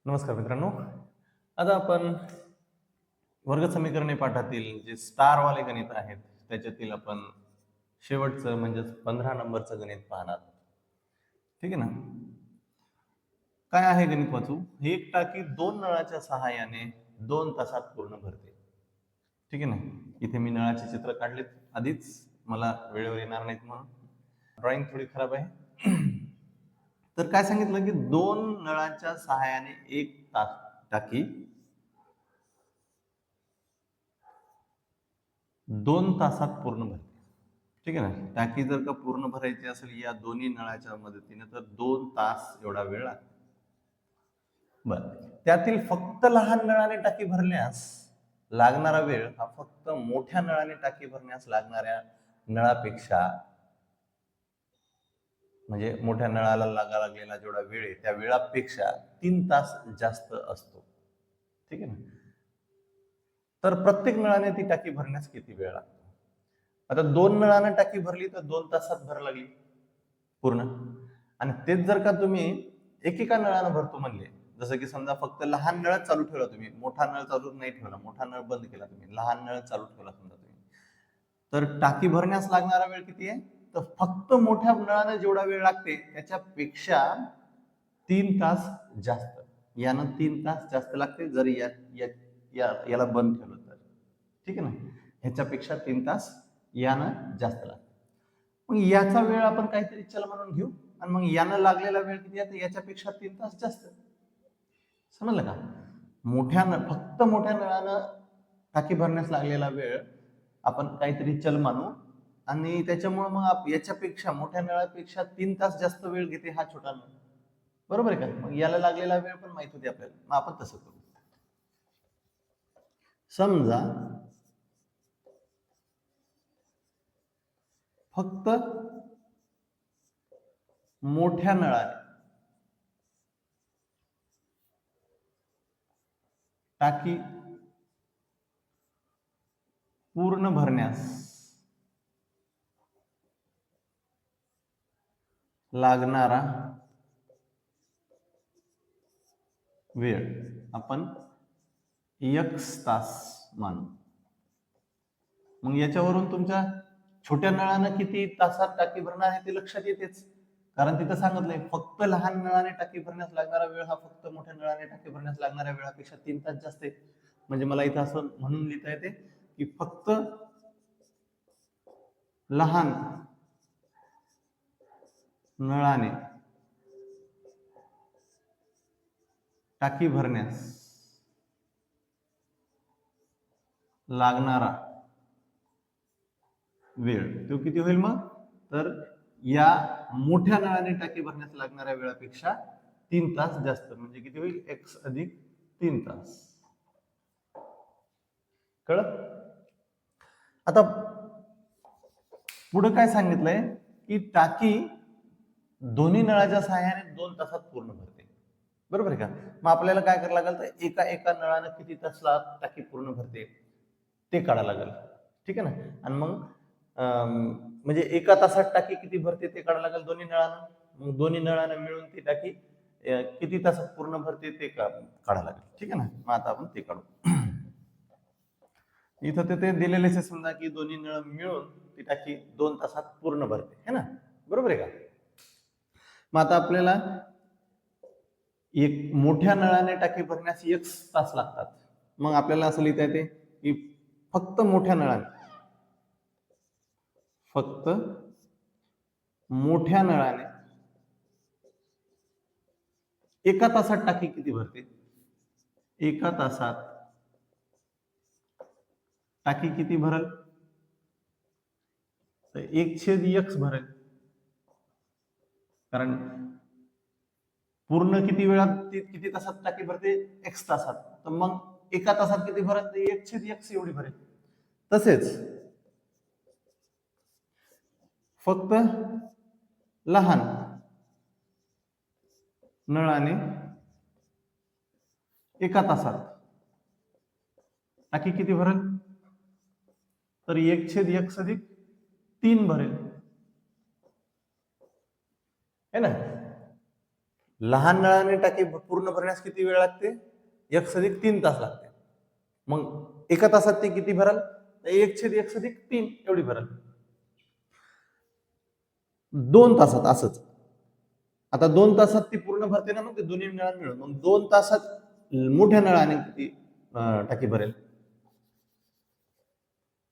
नमस्कार मित्रांनो. आता आपण वर्ग समीकरणे पाठातील जे स्टारवाले गणित आहेत त्याच्यातील आपण शेवटचं म्हणजेच 15 नंबरचं गणित पाहणार. ठीक आहे ना. काय आहे गणित वाचू. एक टाकी 2 नळाच्या सहाय्याने 2 तासात पूर्ण भरते. ठीक आहे ना. इथे मी नळाचे चित्र काढलेत आधीच, मला वेळेवर येणार नाहीत म्हणून. ड्रॉइंग थोडी खराब आहे. तर काय सांगितलं की 2 नळाच्या सहाय्याने 1 टाकी 2 तासात पूर्ण भरते. ठीक आहे ना. टाकी जर का पूर्ण भरायची असेल या दोन्ही नळाच्या मदतीने तर 2 तास एवढा वेळ लागतो. बर, त्यातील फक्त लहान नळाने टाकी भरण्यास लागणारा वेळ हा फक्त मोठ्या नळाने टाकी भरण्यास लागणाऱ्या नळापेक्षा, म्हणजे मोठ्या नळाला लागलेला जेवढा वेळ आहे त्या वेळापेक्षा 3 तास जास्त असतो. ठीक आहे ना. तर प्रत्येक नळाने ती टाकी भरण्यास किती वेळ लागतो. आता 2 नळाने टाकी भरली तर 2 तासात भर लागली पूर्ण. आणि तेच जर का तुम्ही एकेका नळानं भरतो म्हणले, जसं की समजा फक्त लहान नळ चालू ठेवला तुम्ही, मोठा नळ चालू नाही ठेवला, मोठा नळ बंद केला तुम्ही, लहान नळ चालू ठेवला समजा तुम्ही, तर टाकी भरण्यास लागणारा वेळ किती आहे. तर फक्त मोठ्या नळाने जेवढा वेळ लागते त्याच्यापेक्षा 3 तास जास्त, यानं 3 तास जास्त लागते जर याला बंद ठेवलं तर. ठीक आहे ना. ह्याच्यापेक्षा 3 तास यानं जास्त लागते. मग याचा वेळ आपण काहीतरी चल म्हणून घेऊ आणि मग यानं लागलेला वेळ किती आहे याच्यापेक्षा 3 तास जास्त. समजलं का. फक्त मोठ्या नळानं टाकी भरण्यास लागलेला वेळ आपण काहीतरी चल मानू आणि त्याच्यामुळे मग याच्यापेक्षा मोठ्या नळापेक्षा 3 तास जास्त वेळ घेते हा छोटा नळ. बरोबर आहे का. मग याला लागलेला वेळ पण माहित होती आपल्याला, मग आपण तसं करू. समजा फक्त मोठ्या नळाने टाकी पूर्ण भरण्यास लागणारा वेळ आपण x तास मानू. मग याच्यावरून तुमच्या छोट्या नळानं किती तासात टाकी भरणार आहे ते लक्षात येतेच, कारण तिथं सांगितलंय फक्त लहान नळाने टाकी भरण्यास लागणारा वेळ हा फक्त मोठ्या नळाने टाकी भरण्यास लागणाऱ्या वेळापेक्षा 3 तास जास्त आहे. म्हणजे मला इथं असं म्हणून लिहिता येते की फक्त लहान नळाने टाकी भरण्यास लागणारा वेळ तो किती होईल मग. तर या मोठ्या नळाने टाकी भरण्यास लागणाऱ्या वेळापेक्षा 3 तास जास्त, म्हणजे किती होईल x अधिक 3 तास. कळलं. आता पुढे काय सांगितलंय की टाकी दोन्ही नळाच्या सहाय्याने 2 तासात पूर्ण भरते. बरोबर आहे का. मग आपल्याला काय करायला लागेल तर एका एका नळानं किती तासात टाकी पूर्ण भरते ते काढायला लागेल. ठीक आहे ना. आणि मग म्हणजे एका तासात टाकी किती भरते ते काढायला लागेल दोन्ही नळानं. मग दोन्ही नळानं मिळून ती टाकी किती तासात पूर्ण भरते ते काढायला लागेल. ठीक आहे ना. मग आता आपण ते काढू. इथं ते दिलेलेच आहे समजा की दोन्ही नळ मिळून ती टाकी 2 तासात पूर्ण भरते है ना. बरोबर आहे का. मग आता आपल्याला एक मोठ्या नळाने टाकी भरण्यास 1 तास लागतात. मग आपल्याला असं लिहिता येते की फक्त मोठ्या नळाने एका तासात टाकी किती भरते. एका तासात टाकी किती भरल तर 1/x भरेल, कारण पूर्ण किती वेळात किती तासात टाकी भरते x तासात. तर मग एका तासात किती भरेल तर 1/x एवढी भरेल. तसेच फक्त लहान नळाने एका तासात टाकी किती भरेल तर 1/x अधिक 3 भरेल है ना. लहान नळाने टाकी पूर्ण भरण्यास किती वेळ लागते? 1+3 तास लागते. मग एका तासात ते किती भरल? 1/1+3 एवढी भरल. 2 तासात असंच. आता 2 तासात ती पूर्ण भरते ना, मग ते दोन्ही नळा मिळून मग 2 तासात मोठ्या नळाने किती टाकी भरेल?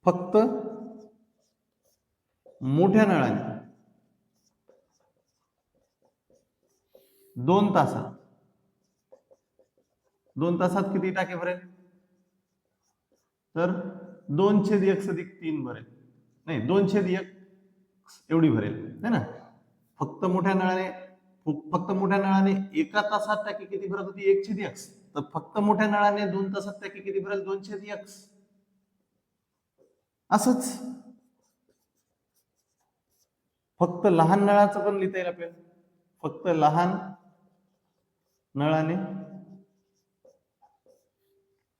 फक्त मोठ्या नळाने 2 तासात 2 तासात किती टाकी भरेल? तर 2/1+3 भरेल. नाही, 2/1 एवढी भरेल, है ना. फक्त मोठ्या नळाने एका तासात टाकी किती भरत होती? 1/1. तर फक्त मोठ्या नळाने 2 तासात टाकी किती भरेल? 2/1. असंच फक्त लहान नळाचं पण लिहिता येईल आपल्याला. फक्त लहान नळाने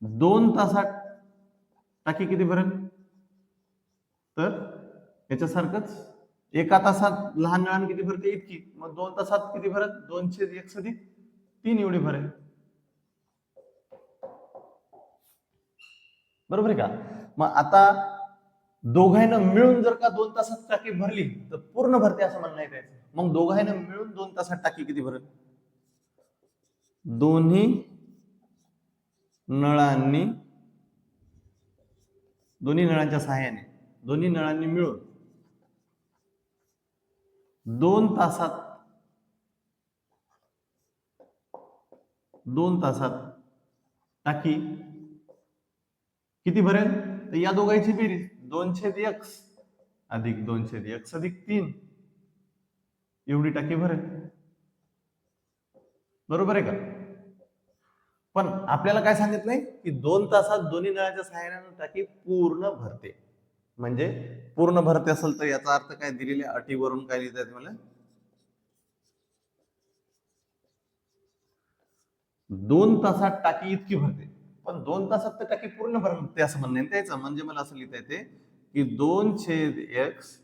2 तासात टाकी किती भरेल? तर याच्यासारखंच एका तासात लहान नळाने किती भरते? इतकी. मग 2 तासात किती भरत? 2/1+3 एवढी भरेल. बरोबर आहे का? मग आता दोघांना मिळून जर का 2 तासात टाकी भरली तर पूर्ण भरते असं म्हणणं आहे त्याचं. मग दोघांना मिळून 2 तासात टाकी किती भरेल? दोन्ही नळांच्या सहाय्याने दोन्ही नळांनी मिळून 2 तासात टाकी किती भरेल? तर या दोघांची बेरीज 2/1 अधिक 2/1+3 एवढी टाकी भरेल. बरोबर आहे का? पण आपल्याला काय सांगितलंय की 2 तासात दोन्ही नळाच्या सहाय्याने टाकी पूर्ण भरते. म्हणजे पूर्ण भरते असेल तर याचा अर्थ काय? दिलेल्या अटीवरून काय लिहिता येते मला? 2 तासात टाकी इतकी भरते. पण 2 तासात तर टाकी पूर्ण भरते असं म्हणणं त्याचं. म्हणजे मला असं लिहिता येते की 2/x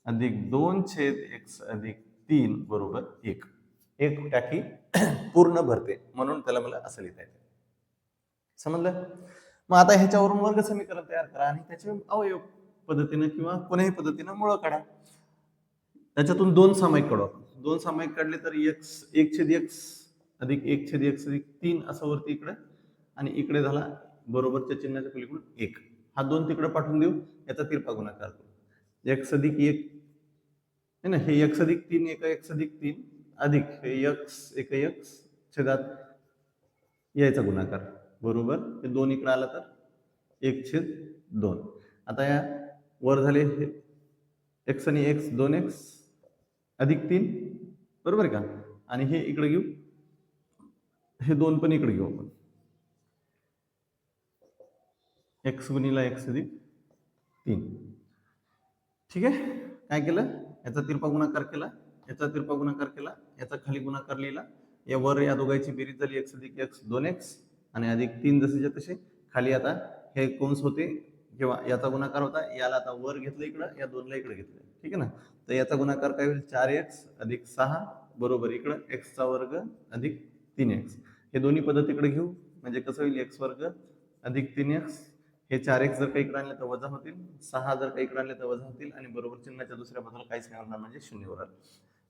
अधिक 2/x+3 बरोबर 1. एक टाकी पूर्ण भरते म्हणून त्याला मला असं लिहिता येते. समजलं? मग आता ह्याच्यावरून वर्ग समीकरण तयार करा आणि त्याचे अवयव पद्धतीने किंवा कोणत्याही पद्धतीने मुळ काढा. त्याच्यातून 2 सामायिक काढू आपण. 2 सामायिक काढले तर 1/x अधिक 1/x+3 असं वरती इकडे आणि इकडे झाला बरोबरच्या चिन्हाच्या पलीकडून 1. हा 2 तिकडे पाठवून देऊ. याचा तिरपा गुणाकार करू. x+1 है ना. हे x+3 1x+3 अधिक हे x छेदात यायचा गुणाकार बरोबर. हे 2 इकडे आला तर 1/2. आता या वर झाले x आणि x 2x अधिक 3 बरोबर आहे का. आणि हे इकडे घेऊ, हे 2 पण इकडे घेऊ आपण. x गुणिला x अधिक 3. ठीक आहे. काय केलं? याचा तिरपा गुणाकार केला, याचा तिरपा गुणाकार केला, याचा खाली गुणाकार लिहिला. या वर या दोघांची बेरीज झाली x अधिक x 2x आणि अधिक 3 जसेच्या तसे. खाली आता हे कंस होते किंवा याचा गुणाकार होता, याला आता वर घेतलं इकडं, या 2ला इकडे घेतलं. ठीक आहे ना. तर याचा गुणाकार काय होईल? 4x अधिक 6 बरोबर इकडं x चा वर्ग अधिक 3x. हे दोन्ही पद्धत इकडे घेऊ म्हणजे कसं होईल? x वर्ग अधिक 3x. हे 4x जर काही इकडे आणले तर वजा होतील, 6 जर काही इकडे आणले तर वजा होतील आणि बरोबर चिन्हाच्या दुसऱ्या बाजूला काहीच नाही होणार म्हणजे 0 वर.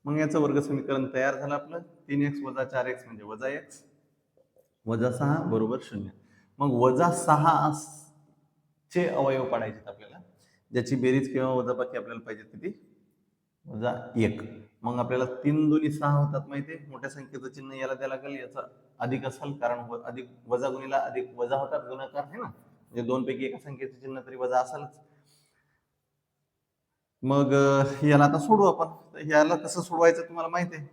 मग याचं वर्ग समीकरण तयार झालं आपलं. 3x वजा 4x म्हणजे वजा x वजा 6 बरोबर 0. मग वजा 6 चे अवयव पाडायचे आपल्याला, ज्याची बेरीज किंवा वजाबाकी आपल्याला पाहिजे किती? वजा 1. मग आपल्याला 3 दोन्ही 6 होतात माहितीये. मोठ्या संख्येचं चिन्ह याला द्यायला लागेल, याचा अधिक असेल कारण अधिक वजा गुणिला अधिक वजा होतात गुणाकार आहे ना. म्हणजे 2 पैकी एका संख्येचं चिन्ह तरी वजा असेलच. मग याला आता सोडू आपण. तर याला कसं सोडवायचं तुम्हाला माहिती आहे.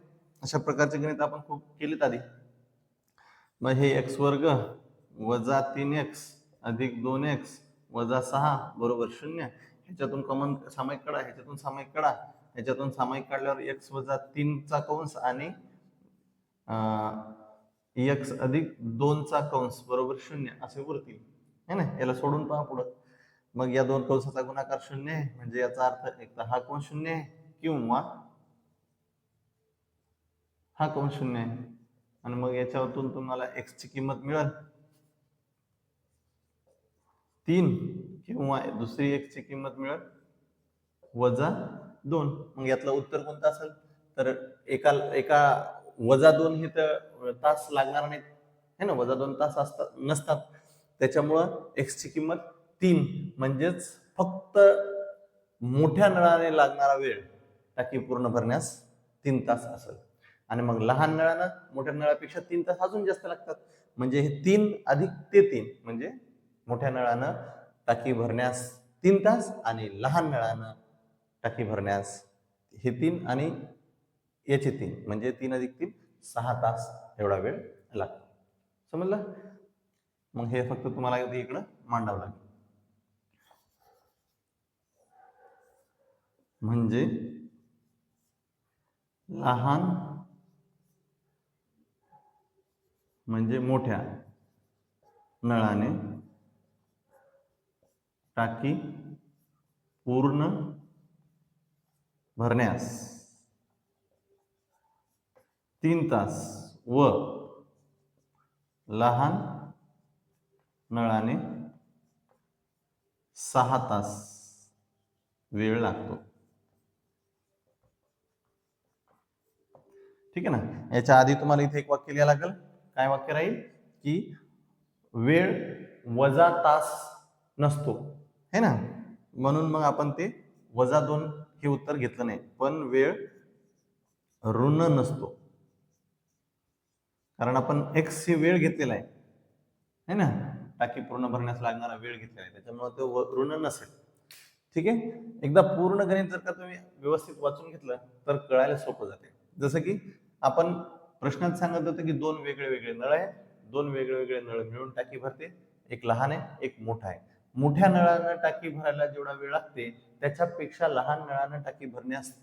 अशा प्रकारचे गणित आपण खूप केलेत आधी. मग हे x वर्ग वजा 3x अधिक 2x वजा 6 बरोबर 0. ह्याच्यातून कॉमन सामायिक काढा, ह्याच्यातून सामायिक काढा. ह्याच्यातून सामायिक काढल्यावर x वजा 3 चा कंस आणि x अधिक 2 चा कंस बरोबर 0 असे उरतील है ना. याला सोडून पहा पुढं. मग या 2 कंसाचा गुणाकार 0 आहे म्हणजे याचा अर्थ एक तर हा कंस 0 आहे किंवा हा कोण शून्य आहे आणि मग याच्यावरून तुम्हाला x ची किंमत मिळेल 3 किंवा दुसरी x ची किंमत मिळेल -2. मग यातलं उत्तर कोणतं असेल तर एका एका -2 हे तर तास लागणार नाहीत है ना, -2 तास असतात नसतात, त्याच्यामुळं x ची किंमत 3 म्हणजेच फक्त मोठ्या नळाने लागणारा वेळ टाकी पूर्ण भरण्यास 3 तास असेल. आणि मग लहान नळानं मोठ्या नळापेक्षा 3 तास अजून जास्त लागतात, म्हणजे हे 3 अधिक ते 3 म्हणजे मोठ्या नळानं टाकी भरण्यास 3 तास आणि लहान नळानं टाकी भरण्यास हे 3 आणि याचे 3 म्हणजे 3 अधिक 3 6 तास एवढा वेळ लागतो. समजलं? मग हे फक्त तुम्हाला इकडं मांडावं लागेल. म्हणजे लहान म्हणजे मोठ्या नळाने टाकी पूर्ण भरण्यास 3 तास व लहान नळाने 6 तास वेळ लागतो. ठीक आहे ना. याच्या आधी तुम्हाला इथे एक वाक्य लिहायला लागेल. काय वाक्य राहील की वेळ वजा तास नसतो है ना, म्हणून मग आपण ते -2 हे उत्तर घेतलं नाही, पण वेळ ऋण नसतो कारण आपण x ही वेळ घेतलेला आहे ना, टाकी पूर्ण भरण्यास लागणारा वेळ घेतलेला आहे, त्याच्यामुळे तो ऋण नसेल. ठीक आहे. एकदा पूर्ण गणित जर का तुम्ही व्यवस्थित वाचून घेतलं तर कळायला सोपं जाते. जसं की आपण प्रश्नात सांगत होतो की 2 वेगळे वेगळे नळ आहेत, 2 वेगळे वेगळे नळ मिळून टाकी भरते, एक लहान आहे एक मोठा आहे. मोठ्या नळानं टाकी भरायला जेवढा वेळ लागते त्याच्यापेक्षा लहान नळानं टाकी भरण्यास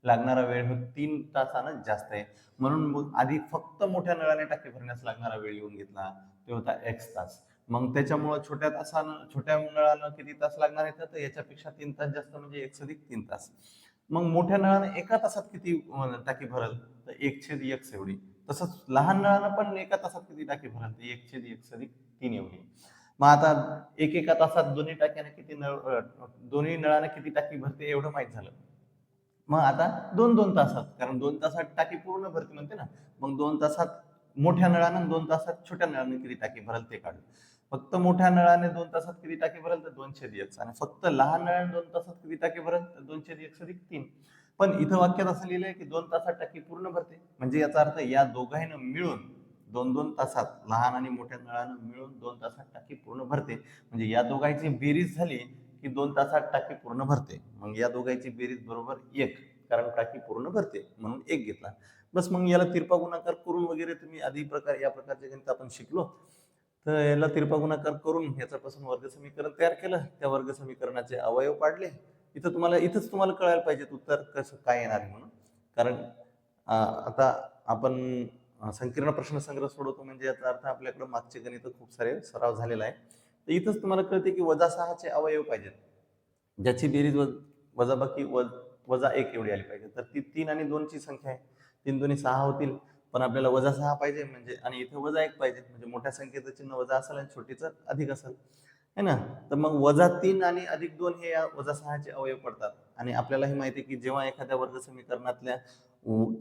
लागणारा वेळ 3 तासानं जास्त आहे, म्हणून मग आधी फक्त मोठ्या नळाने टाकी भरण्यास लागणारा वेळ लिहून घेतला, तो होता x तास. मग त्याच्यामुळे छोट्या नळानं किती तास लागणार आहेत तर याच्यापेक्षा 3 तास जास्त म्हणजे 1 अधिक 3 तास. मग मोठ्या नळाने एका तासात किती टाकी भरल तर 1/x एवढी. तसंच लहान नळानं पण एका तासात किती टाकी भरल तर 1/x अधिक 3 एवढी. मग आता एका तासात दोन्ही टाक्याने किती दोन्ही नळाने किती टाकी भरते एवढं माहित झालं. मग आता 2-2 तासात, कारण 2 तासात टाकी पूर्ण भरती म्हणते ना, मग 2 तासात मोठ्या नळानं 2 तासात छोट्या नळाने किती टाकी भरल ते काढू. फक्त मोठ्या नळाने 2 तासात किती टाकी भरल तर 2/x आणि फक्त लहान नळाने 2 तासात किती टाकी भरल तर 2/x अधिक 3. पण इथं वाक्यात असं लिहिलंय की 2 तासात टाकी पूर्ण भरते, म्हणजे याचा अर्थ या दोघांना मिळून 2-2 तासात, लहान आणि मोठ्या नळानं मिळून 2 तासात टाकी पूर्ण भरते, म्हणजे या दोघांची बेरीज झाली की 2 तासात टाकी पूर्ण भरते. मग या दोघांची बेरीज बरोबर 1, कारण टाकी पूर्ण भरते म्हणून 1 घेतला. बस. मग याला तिरपा गुणाकार करून वगैरे तुम्ही आधी या प्रकारचे गणित आपण शिकलो, तर याला तिरपा गुणाकार करून याच्यापासून वर्ग समीकरण तयार केलं, त्या वर्ग समीकरणाचे अवयव पाडले. इथंच तुम्हाला कळायला पाहिजे उत्तर कसं काय येणार आहे म्हणून, कारण आता आपण संकीर्ण प्रश्न संग्रह सोडवतो, म्हणजे याचा अर्थ आपल्याकडे मागचे गणित खूप सारे सराव झालेला आहे. तर इथंच तुम्हाला कळते की -6चे अवयव पाहिजेत, ज्याची बेरीज वजाबाकी -1 एवढी आली पाहिजे. तर ती 3 आणि 2 ची संख्या आहे, 3 2 6 होतील, पण आपल्याला -6 पाहिजे म्हणजे, आणि इथे -1 पाहिजे, म्हणजे मोठ्या संख्येचं चिन्ह वजा असेल आणि छोटीचं अधिक असेल है ना. तर मग -3 आणि +2 हे या -6चे अवयव पडतात. आणि आपल्याला हे माहिती आहे की जेव्हा एखाद्या वर्ग समीकरणातल्या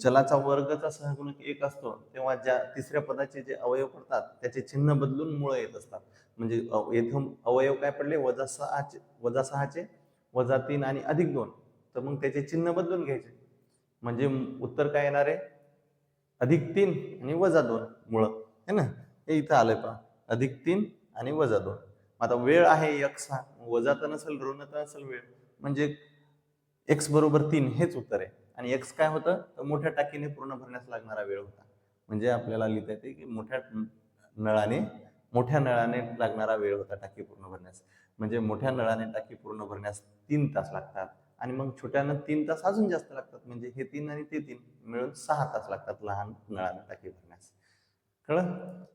चलाचा वर्गचा सहगुणक 1 असतो तेव्हा ज्या तिसऱ्या पदाचे जे अवयव पडतात त्याचे चिन्ह बदलून मुळे येत असतात. म्हणजे येथून अवयव काय पडले -6चे -3 आणि +2, तर मग त्याचे चिन्ह बदलून घ्यायचे, म्हणजे उत्तर काय येणार आहे +3 आणि -2 मुळे है ना. हे इथं आलंय पहा, +3 आणि -2. आता वेळ आहे x हा, वजा तर नसेल ऋण तर नसेल वेळ, म्हणजे x बरोबर 3 हेच उत्तर आहे. आणि x काय होतं तर मोठ्या टाकीने पूर्ण भरण्यास लागणारा वेळ होता, म्हणजे आपल्याला लिहिता येते की मोठ्या नळाने लागणारा वेळ होता टाकी पूर्ण भरण्यास, म्हणजे मोठ्या नळाने टाकी पूर्ण भरण्यास 3 तास लागतात आणि मग छोट्यानं 3 तास अजून जास्त लागतात, म्हणजे हे 3 आणि ते 3 मिळून 6 तास लागतात लहान नळाने टाकी भरण्यास. कळलं?